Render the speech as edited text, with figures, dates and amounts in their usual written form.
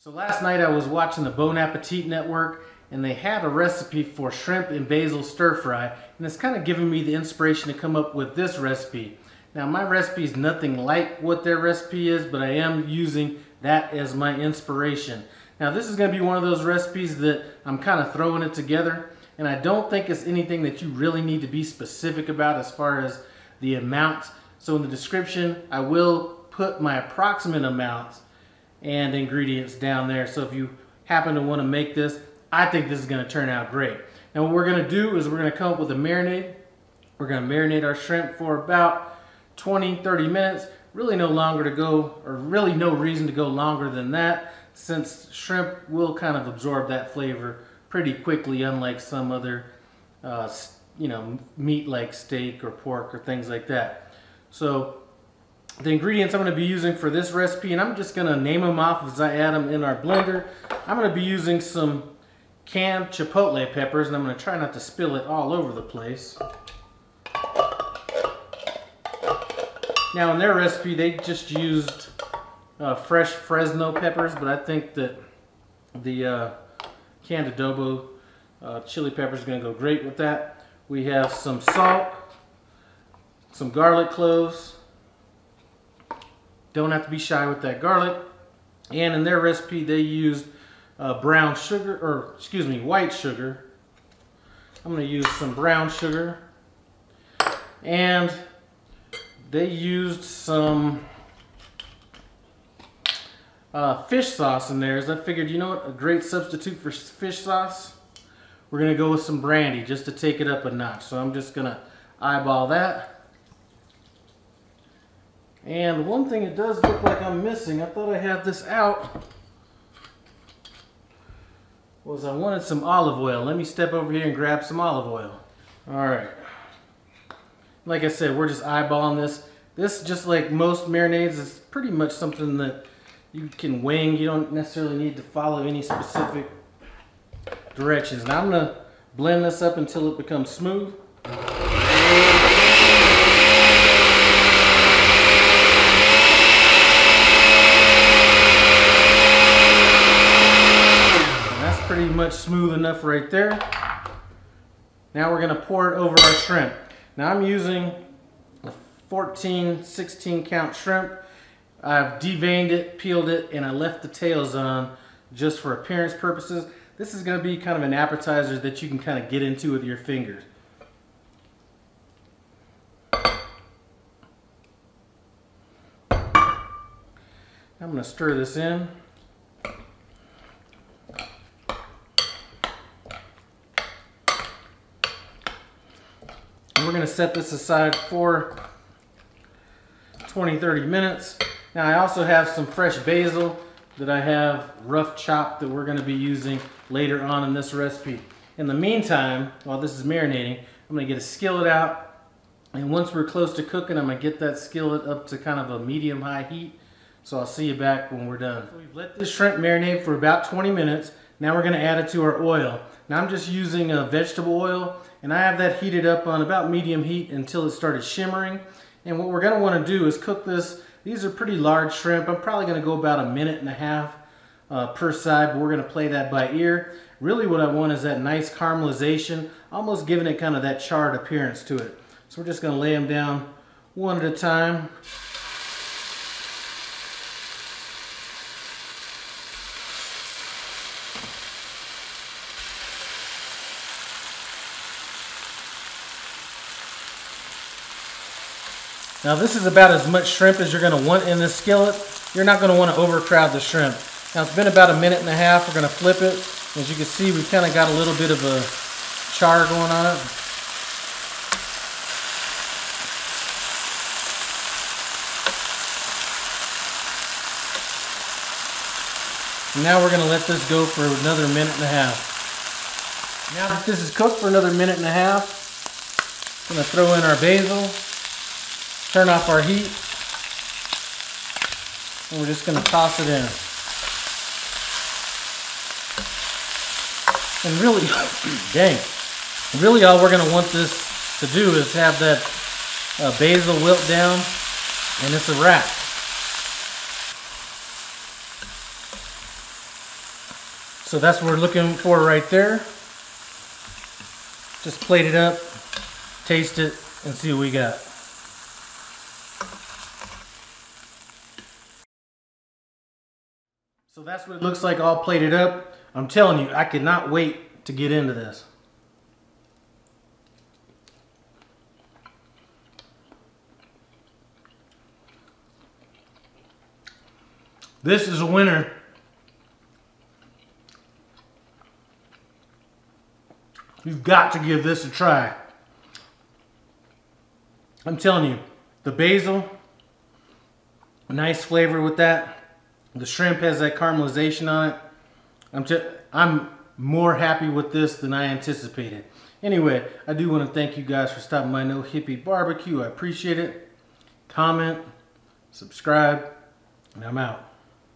So last night I was watching the Bon Appetit network and they had a recipe for shrimp and basil stir fry, and it's kind of giving me the inspiration to come up with this recipe. Now my recipe is nothing like what their recipe is, but I am using that as my inspiration. Now this is going to be one of those recipes that I'm kind of throwing it together, and I don't think it's anything that you really need to be specific about as far as the amounts. So in the description I will put my approximate amounts and ingredients down there, so if you happen to want to make this, I think this is going to turn out great. Now what we're going to do is we're going to come up with a marinade. We're going to marinate our shrimp for about 20-30 minutes. Really no longer to go, or really no reason to go longer than that, since shrimp will kind of absorb that flavor pretty quickly, unlike some other meat like steak or pork or things like that. So the ingredients I'm going to be using for this recipe, and I'm just going to name them off as I add them in our blender. I'm going to be using some canned chipotle peppers, and I'm going to try not to spill it all over the place. Now in their recipe they just used fresh Fresno peppers, but I think that the canned adobo chili peppers is going to go great with that. We have some salt, some garlic cloves. Don't have to be shy with that garlic. And in their recipe they used brown sugar, or excuse me, white sugar. I'm going to use some brown sugar. And they used some fish sauce in there. As I figured, you know what, a great substitute for fish sauce? We're going to go with some brandy just to take it up a notch. So I'm just going to eyeball that. And one thing it does look like I'm missing, I thought I had this out, was I wanted some olive oil. Let me step over here and grab some olive oil. Alright. Like I said, we're just eyeballing this. This, just like most marinades, is pretty much something that you can wing. You don't necessarily need to follow any specific directions. Now I'm going to blend this up until it becomes smooth. Pretty much smooth enough right there. Now we're going to pour it over our shrimp. Now I'm using a 16 count shrimp. I've deveined it, peeled it, and I left the tails on just for appearance purposes. This is going to be kind of an appetizer that you can kind of get into with your fingers. I'm going to stir this in. We're going to set this aside for 20-30 minutes. Now I also have some fresh basil that I have rough chopped that we're going to be using later on in this recipe. In the meantime, while this is marinating, I'm going to get a skillet out, and once we're close to cooking, I'm going to get that skillet up to kind of a medium-high heat. So I'll see you back when we're done. So we've let this shrimp marinate for about 20 minutes. Now we're going to add it to our oil. Now I'm just using vegetable oil, and I have that heated up on about medium heat until it started shimmering. And what we're going to want to do is cook this. These are pretty large shrimp. I'm probably going to go about 1.5 minutes per side, but we're going to play that by ear. Really what I want is that nice caramelization, almost giving it kind of that charred appearance to it. So we're just going to lay them down one at a time. Now this is about as much shrimp as you're going to want in this skillet. You're not going to want to overcrowd the shrimp. Now it's been about 1.5 minutes. We're going to flip it. As you can see, we've kind of got a little bit of a char going on it. And now we're going to let this go for another 1.5 minutes. Now that this is cooked for another 1.5 minutes, I'm going to throw in our basil. Turn off our heat, and we're just going to toss it in. And really, dang, really all we're going to want this to do is have that basil wilt down, and it's a wrap. So that's what we're looking for right there. Just plate it up, taste it, and see what we got. So that's what it looks like all plated up. I'm telling you, I cannot wait to get into this. This is a winner. You've got to give this a try. I'm telling you, the basil, nice flavor with that. The shrimp has that caramelization on it. I'm more happy with this than I anticipated. Anyway, I do want to thank you guys for stopping by No Hippie Barbecue. I appreciate it. Comment, subscribe, and I'm out.